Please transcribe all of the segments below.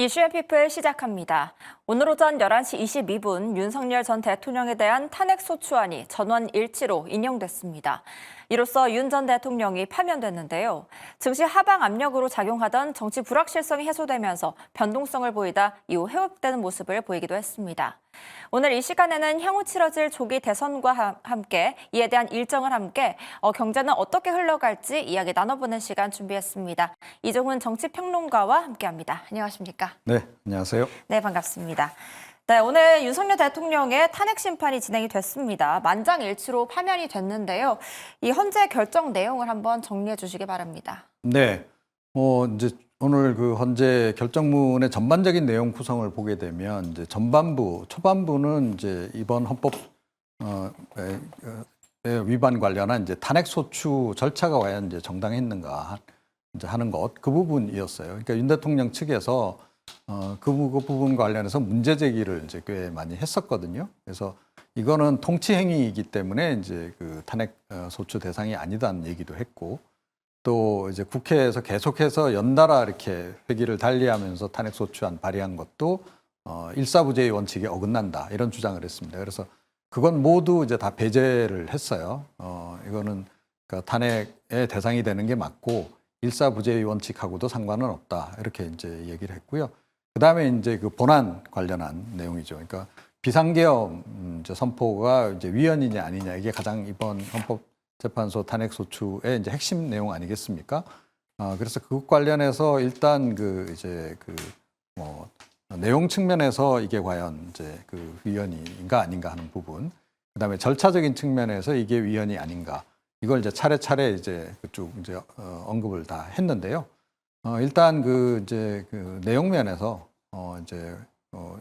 이슈의 피플 시작합니다. 오늘 오전 11시 22분 윤석열 전 대통령에 대한 탄핵소추안이 전원 일치로 인용됐습니다. 이로써 윤 전 대통령이 파면됐는데요. 증시 하방 압력으로 작용하던 정치 불확실성이 해소되면서 변동성을 보이다 이후 회복되는 모습을 보이기도 했습니다. 오늘 이 시간에는 향후 치러질 조기 대선과 함께 이에 대한 일정을 함께 경제는 어떻게 흘러갈지 이야기 나눠보는 시간 준비했습니다. 이종훈 정치평론가와 함께합니다. 안녕하십니까? 네, 안녕하세요. 네, 반갑습니다. 네, 오늘 윤석열 대통령의 탄핵 심판이 진행이 됐습니다. 만장일치로 파면이 됐는데요. 이 헌재 결정 내용을 한번 정리해 주시기 바랍니다. 네, 이제 오늘 그 헌재 결정문의 전반적인 내용 구성을 보게 되면 이제 초반부는 이제 이번 헌법 위반 관련한 이제 탄핵 소추 절차가 과연 이제 정당했는가 이제 하는 것 그 부분이었어요. 그러니까 윤 대통령 측에서 그 부분 관련해서 문제 제기를 이제 꽤 많이 했었거든요. 그래서 이거는 통치 행위이기 때문에 이제 그 탄핵 소추 대상이 아니다는 얘기도 했고, 또 이제 국회에서 계속해서 연달아 이렇게 회기를 달리하면서 탄핵 소추안 발의한 것도 일사부재의 원칙에 어긋난다 이런 주장을 했습니다. 그래서 그건 모두 이제 다 배제를 했어요. 이거는 그러니까 탄핵의 대상이 되는 게 맞고 일사부재의 원칙하고도 상관은 없다 이렇게 이제 얘기를 했고요. 그 다음에 이제 그 본안 관련한 내용이죠. 그러니까 비상계엄 이제 선포가 이제 위헌이냐 아니냐 이게 가장 이번 헌법재판소 탄핵소추의 이제 핵심 내용 아니겠습니까? 그래서 그것 관련해서 일단 그 이제 그 뭐 내용 측면에서 이게 과연 이제 그 위헌인가 아닌가 하는 부분, 그 다음에 절차적인 측면에서 이게 위헌이 아닌가 이걸 이제 차례차례 이제 쭉 이제 언급을 다 했는데요. 일단 그 이제 그 내용 면에서 이제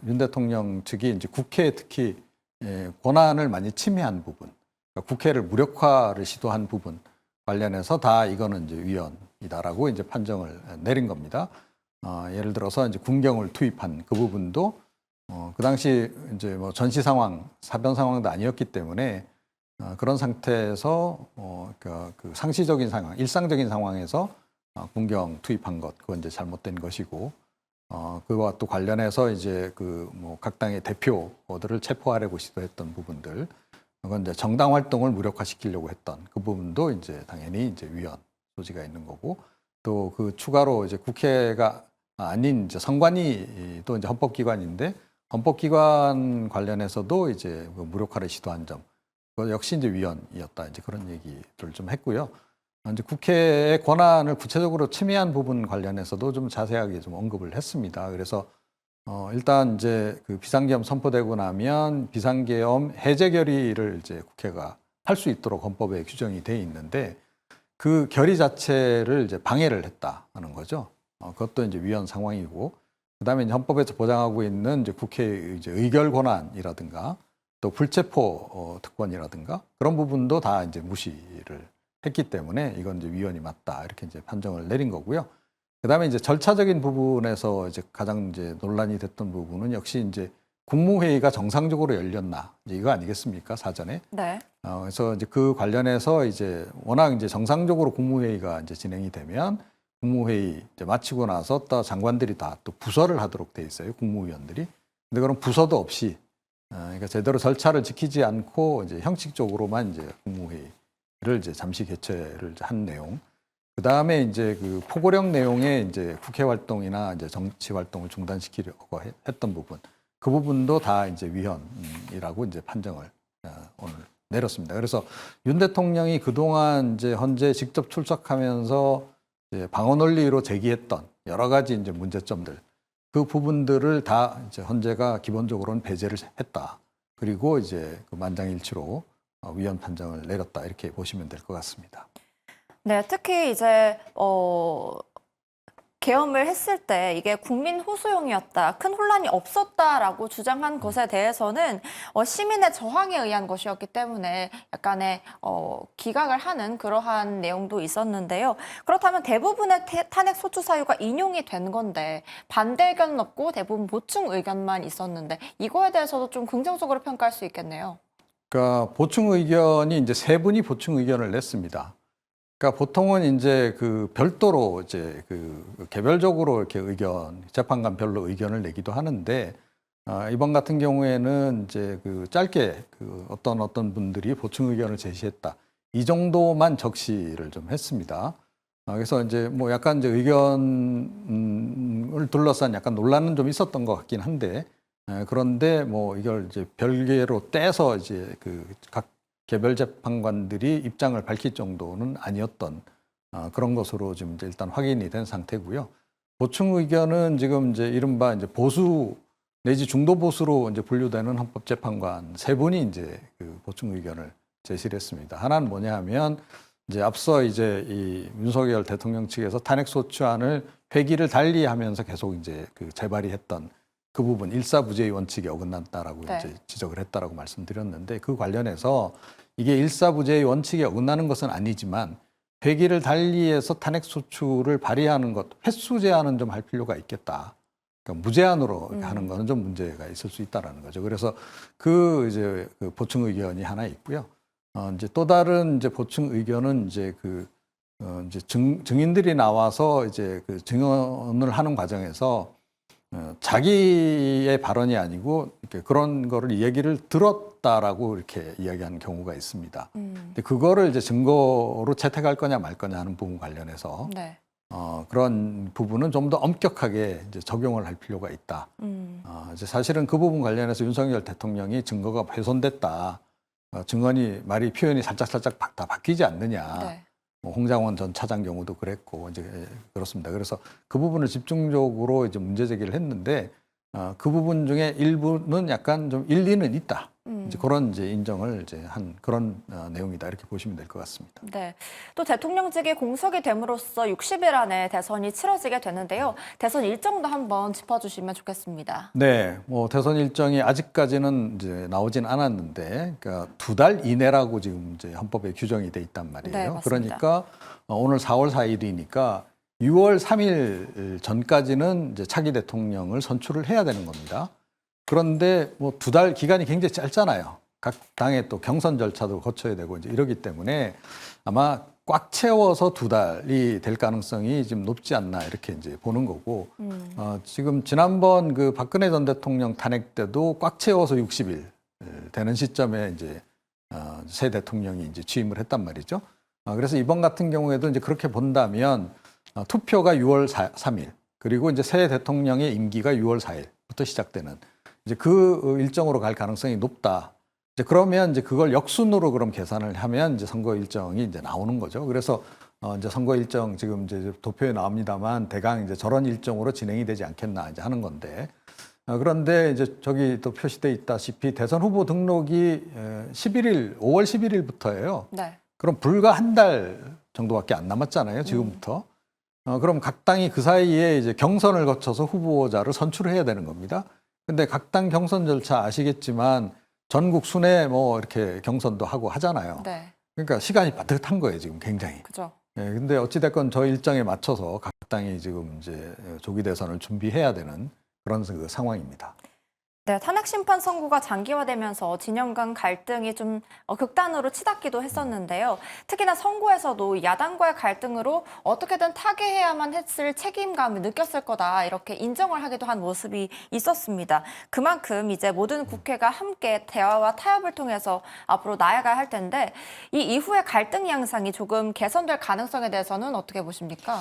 윤 대통령 측이 이제 국회에 특히 권한을 많이 침해한 부분, 그러니까 국회를 무력화를 시도한 부분 관련해서 다 이거는 이제 위헌이다라고 이제 판정을 내린 겁니다. 예를 들어서 이제 군경을 투입한 그 부분도 그 당시 이제 뭐 전시 상황, 사변 상황도 아니었기 때문에 그런 상태에서 그러니까 그 상시적인 상황, 일상적인 상황에서 군경 투입한 것, 그건 이제 잘못된 것이고, 그와 또 관련해서 이제 그 뭐 각 당의 대표들을 체포하려고 시도했던 부분들, 그건 이제 정당 활동을 무력화시키려고 했던 그 부분도 이제 당연히 이제 위헌 소지가 있는 거고, 또 그 추가로 이제 국회가 아닌 이제 선관위 또 이제 헌법기관인데 헌법기관 관련해서도 이제 그 무력화를 시도한 점, 그 역시 이제 위헌이었다 이제 그런 얘기를 좀 했고요. 이제 국회의 권한을 구체적으로 침해한 부분 관련해서도 좀 자세하게 좀 언급을 했습니다. 그래서 일단 이제 그 비상계엄 선포되고 나면 비상계엄 해제 결의를 이제 국회가 할 수 있도록 헌법에 규정이 돼 있는데 그 결의 자체를 이제 방해를 했다는 거죠. 그것도 이제 위헌 상황이고, 그다음에 이제 헌법에서 보장하고 있는 이제 국회의 이제 의결 권한이라든가 또 불체포 특권이라든가 그런 부분도 다 이제 무시를 했기 때문에 이건 이제 위헌이 맞다 이렇게 이제 판정을 내린 거고요. 그다음에 이제 절차적인 부분에서 이제 가장 이제 논란이 됐던 부분은 역시 이제 국무회의가 정상적으로 열렸나 이제 이거 아니겠습니까, 사전에? 네. 그래서 이제 그 관련해서 이제 워낙 이제 정상적으로 국무회의가 이제 진행이 되면 국무회의 이제 마치고 나서 또 장관들이 다 또 부서를 하도록 돼 있어요, 국무위원들이. 근데 그런 부서도 없이 그러니까 제대로 절차를 지키지 않고 이제 형식적으로만 이제 국무회의를 이제 잠시 개최를 한 내용. 그 다음에 이제 그 포고령 내용에 이제 국회 활동이나 이제 정치 활동을 중단시키려고 했던 부분, 그 부분도 다 이제 위헌이라고 이제 판정을 오늘 내렸습니다. 그래서 윤 대통령이 그동안 이제 헌재에 직접 출석하면서 이제 방어 논리로 제기했던 여러 가지 이제 문제점들, 그 부분들을 다 이제 헌재가 기본적으로는 배제를 했다. 그리고 이제 그 만장일치로 위헌 판정을 내렸다 이렇게 보시면 될 것 같습니다. 네, 특히 이제 계엄을 했을 때 이게 국민 호소용이었다, 큰 혼란이 없었다라고 주장한 것에 대해서는 시민의 저항에 의한 것이었기 때문에 약간의 기각을 하는 그러한 내용도 있었는데요. 그렇다면 대부분의 탄핵 소추 사유가 인용이 된 건데 반대 의견은 없고 대부분 보충 의견만 있었는데 이거에 대해서도 좀 긍정적으로 평가할 수 있겠네요. 그러니까 보충 의견이 이제 세 분이 보충 의견을 냈습니다. 그러니까 보통은 이제 그 별도로 이제 그 개별적으로 이렇게 재판관별로 의견을 내기도 하는데 이번 같은 경우에는 이제 그 짧게 그 어떤 분들이 보충 의견을 제시했다. 이 정도만 적시를 좀 했습니다. 그래서 이제 뭐 약간 이제 의견을 둘러싼 약간 논란은 좀 있었던 것 같긴 한데 그런데 뭐 이걸 이제 별개로 떼서 이제 그 각 개별 재판관들이 입장을 밝힐 정도는 아니었던 그런 것으로 지금 이제 일단 확인이 된 상태고요. 보충 의견은 지금 이제 이른바 이제 보수 내지 중도 보수로 이제 분류되는 헌법재판관 세 분이 이제 그 보충 의견을 제시를 했습니다. 하나는 뭐냐 하면 이제 앞서 이제 이 윤석열 대통령 측에서 탄핵소추안을 회기를 달리하면서 계속 이제 그 재발이 했던 그 부분 일사부재의 원칙에 어긋났다라고 네. 이제 지적을 했다라고 말씀드렸는데 그 관련해서 이게 일사부재의 원칙에 어긋나는 것은 아니지만 회기를 달리해서 탄핵소추를 발의하는 것 횟수 제한은 좀 할 필요가 있겠다. 그러니까 무제한으로 하는 거는 좀 문제가 있을 수 있다라는 거죠. 그래서 그 이제 그 보충 의견이 하나 있고요. 이제 또 다른 이제 보충 의견은 이제 이제 증인들이 나와서 이제 그 증언을 하는 과정에서 자기의 발언이 아니고 이렇게 그런 거를 얘기를 들었다라고 이렇게 이야기하는 경우가 있습니다. 근데 그거를 이제 증거로 채택할 거냐 말 거냐 하는 부분 관련해서 네. 그런 부분은 좀 더 엄격하게 이제 적용을 할 필요가 있다. 이제 사실은 그 부분 관련해서 윤석열 대통령이 증거가 훼손됐다. 증언이 표현이 살짝 다 바뀌지 않느냐. 네. 뭐 홍장원 전 차장 경우도 그랬고 이제 그렇습니다. 그래서 그 부분을 집중적으로 이제 문제 제기를 했는데 그 부분 중에 일부는 약간 좀 일리는 있다. 이제 그런 이제 인정을 이제 한 그런 내용이다 이렇게 보시면 될 것 같습니다. 네. 또 대통령직이 공석이 됨으로써 60일 안에 대선이 치러지게 되는데요. 대선 일정도 한번 짚어주시면 좋겠습니다. 네, 뭐 대선 일정이 아직까지는 이제 나오진 않았는데, 그러니까 2달 이내라고 지금 이제 헌법에 규정이 돼 있단 말이에요. 네, 맞습니다. 그러니까 오늘 4월 4일이니까 6월 3일 전까지는 이제 차기 대통령을 선출을 해야 되는 겁니다. 그런데 뭐 2달 기간이 굉장히 짧잖아요. 각 당의 또 경선 절차도 거쳐야 되고 이제 이러기 때문에 아마 꽉 채워서 2달이 될 가능성이 지금 높지 않나 이렇게 이제 보는 거고 지금 지난번 그 박근혜 전 대통령 탄핵 때도 꽉 채워서 60일 되는 시점에 이제 새 대통령이 이제 취임을 했단 말이죠. 그래서 이번 같은 경우에도 이제 그렇게 본다면 투표가 6월 3일 그리고 이제 새 대통령의 임기가 6월 4일부터 시작되는 이제 그 일정으로 갈 가능성이 높다. 이제 그러면 이제 그걸 역순으로 그럼 계산을 하면 이제 선거 일정이 이제 나오는 거죠. 그래서 이제 선거 일정 지금 이제 도표에 나옵니다만 대강 이제 저런 일정으로 진행이 되지 않겠나 이제 하는 건데 그런데 이제 저기 또 표시돼 있다시피 대선 후보 등록이 5월 11일부터예요. 네. 그럼 불과 한 달 정도밖에 안 남았잖아요. 지금부터. 그럼 각 당이 그 사이에 이제 경선을 거쳐서 후보자를 선출해야 되는 겁니다. 근데 각 당 경선 절차 아시겠지만 전국 순회 뭐 이렇게 경선도 하고 하잖아요. 네. 그러니까 시간이 빠듯한 거예요, 지금 굉장히. 그죠. 예, 근데 어찌됐건 저 일정에 맞춰서 각 당이 지금 이제 조기 대선을 준비해야 되는 그런 그 상황입니다. 네, 탄핵 심판 선고가 장기화되면서 진영 간 갈등이 좀 극단으로 치닫기도 했었는데요. 특히나 선고에서도 야당과의 갈등으로 어떻게든 타개해야만 했을 책임감을 느꼈을 거다 이렇게 인정을 하기도 한 모습이 있었습니다. 그만큼 이제 모든 국회가 함께 대화와 타협을 통해서 앞으로 나아가야 할 텐데 이 이후의 갈등 양상이 조금 개선될 가능성에 대해서는 어떻게 보십니까?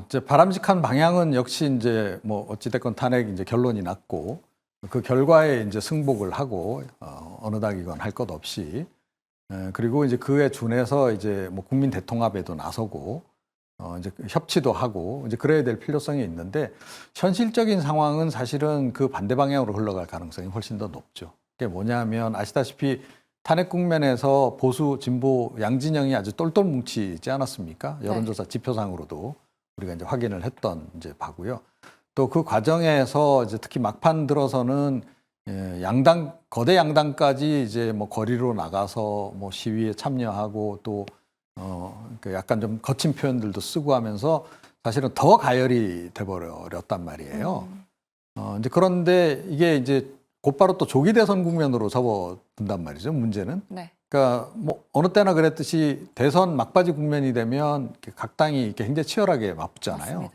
이제 바람직한 방향은 역시 이제 뭐 어찌됐건 탄핵 이제 결론이 났고 그 결과에 이제 승복을 하고 어느 당이건 할 것 없이 그리고 이제 그에 준해서 이제 뭐 국민 대통합에도 나서고 이제 협치도 하고 이제 그래야 될 필요성이 있는데 현실적인 상황은 사실은 그 반대 방향으로 흘러갈 가능성이 훨씬 더 높죠. 그게 뭐냐면 아시다시피 탄핵 국면에서 보수 진보 양진영이 아주 똘똘 뭉치지 않았습니까? 여론조사 지표상으로도 우리가 이제 확인을 했던 이제 바고요. 또 그 과정에서 이제 특히 막판 들어서는 거대 양당까지 이제 뭐 거리로 나가서 뭐 시위에 참여하고 또 약간 좀 거친 표현들도 쓰고 하면서 사실은 더 가열이 돼버렸단 말이에요. 이제 그런데 이게 이제 곧바로 또 조기 대선 국면으로 접어든단 말이죠. 문제는. 네. 그러니까 뭐 어느 때나 그랬듯이 대선 막바지 국면이 되면 이렇게 각 당이 이렇게 굉장히 치열하게 맞붙잖아요. 맞습니다.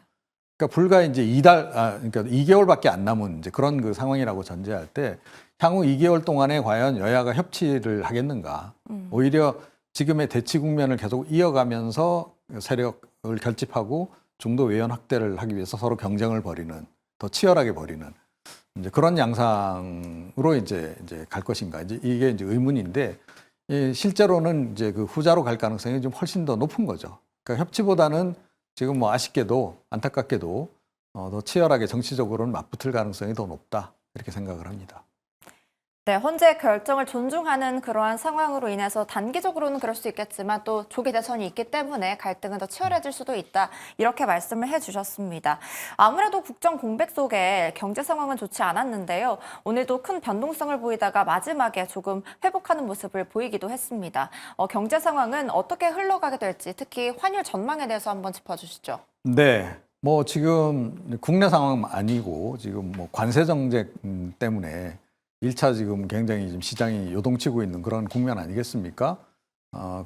그러니까 불과 이제 그러니까 2개월밖에 안 남은 이제 그런 그 상황이라고 전제할 때 향후 2개월 동안에 과연 여야가 협치를 하겠는가? 오히려 지금의 대치 국면을 계속 이어가면서 세력을 결집하고 중도 외연 확대를 하기 위해서 서로 경쟁을 벌이는, 더 치열하게 벌이는 이제 그런 양상으로 이제 갈 것인가? 이게 이제 의문인데, 실제로는 이제 그 후자로 갈 가능성이 좀 훨씬 더 높은 거죠. 그러니까 협치보다는 지금 뭐 아쉽게도 안타깝게도 더 치열하게 정치적으로는 맞붙을 가능성이 더 높다, 이렇게 생각을 합니다. 네, 헌재의 결정을 존중하는 그러한 상황으로 인해서 단기적으로는 그럴 수 있겠지만 또 조기 대선이 있기 때문에 갈등은 더 치열해질 수도 있다. 이렇게 말씀을 해주셨습니다. 아무래도 국정 공백 속에 경제 상황은 좋지 않았는데요. 오늘도 큰 변동성을 보이다가 마지막에 조금 회복하는 모습을 보이기도 했습니다. 경제 상황은 어떻게 흘러가게 될지 특히 환율 전망에 대해서 한번 짚어주시죠. 네. 뭐 지금 국내 상황 아니고 지금 뭐 관세 정책 때문에 1차 지금 굉장히 지금 시장이 요동치고 있는 그런 국면 아니겠습니까?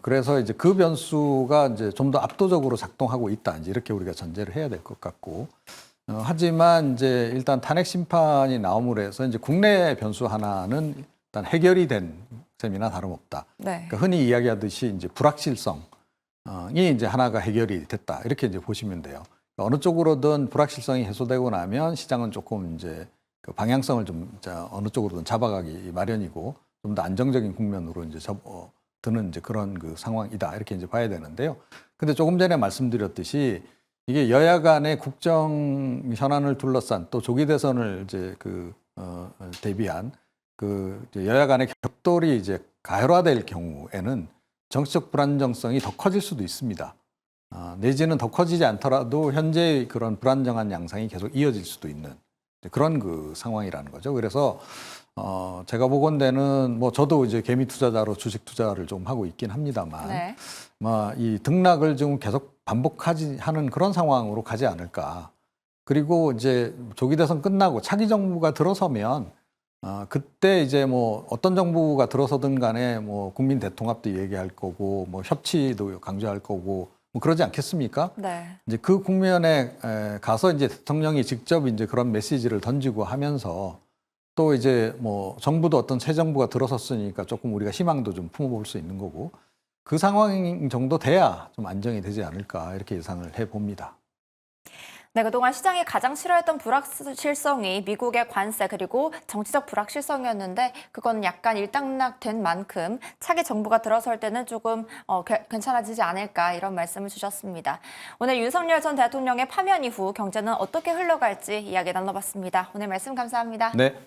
그래서 이제 그 변수가 이제 좀 더 압도적으로 작동하고 있다. 이제 이렇게 우리가 전제를 해야 될 것 같고. 하지만 이제 일단 탄핵 심판이 나옴으로 해서 이제 국내 변수 하나는 일단 해결이 된 셈이나 다름없다. 네. 그러니까 흔히 이야기하듯이 이제 불확실성이 이제 하나가 해결이 됐다. 이렇게 이제 보시면 돼요. 그러니까 어느 쪽으로든 불확실성이 해소되고 나면 시장은 조금 이제 그 방향성을 좀 어느 쪽으로든 잡아가기 마련이고 좀 더 안정적인 국면으로 이제 드는 이제 그런 그 상황이다, 이렇게 이제 봐야 되는데요. 근데 조금 전에 말씀드렸듯이 이게 여야 간의 국정 현안을 둘러싼 또 조기 대선을 이제 대비한 이제 여야 간의 격돌이 이제 가열화될 경우에는 정치적 불안정성이 더 커질 수도 있습니다. 내지는 더 커지지 않더라도 현재의 그런 불안정한 양상이 계속 이어질 수도 있는 그런 그 상황이라는 거죠. 그래서 제가 보건대는 뭐 저도 이제 개미 투자자로 주식 투자를 좀 하고 있긴 합니다만, 네. 이 등락을 좀 계속 하는 그런 상황으로 가지 않을까. 그리고 이제 조기 대선 끝나고 차기 정부가 들어서면 그때 이제 뭐 어떤 정부가 들어서든 간에 뭐 국민 대통합도 얘기할 거고 뭐 협치도 강조할 거고 뭐 그러지 않겠습니까? 네. 이제 그 국면에 가서 이제 대통령이 직접 이제 그런 메시지를 던지고 하면서 또 이제 뭐 정부도 어떤 새 정부가 들어섰으니까 조금 우리가 희망도 좀 품어볼 수 있는 거고 그 상황 정도 돼야 좀 안정이 되지 않을까, 이렇게 예상을 해봅니다. 네, 그동안 시장이 가장 싫어했던 불확실성이 미국의 관세 그리고 정치적 불확실성이었는데 그건 약간 일단락된 만큼 차기 정부가 들어설 때는 조금 괜찮아지지 않을까, 이런 말씀을 주셨습니다. 오늘 윤석열 전 대통령의 파면 이후 경제는 어떻게 흘러갈지 이야기 나눠봤습니다. 오늘 말씀 감사합니다. 네.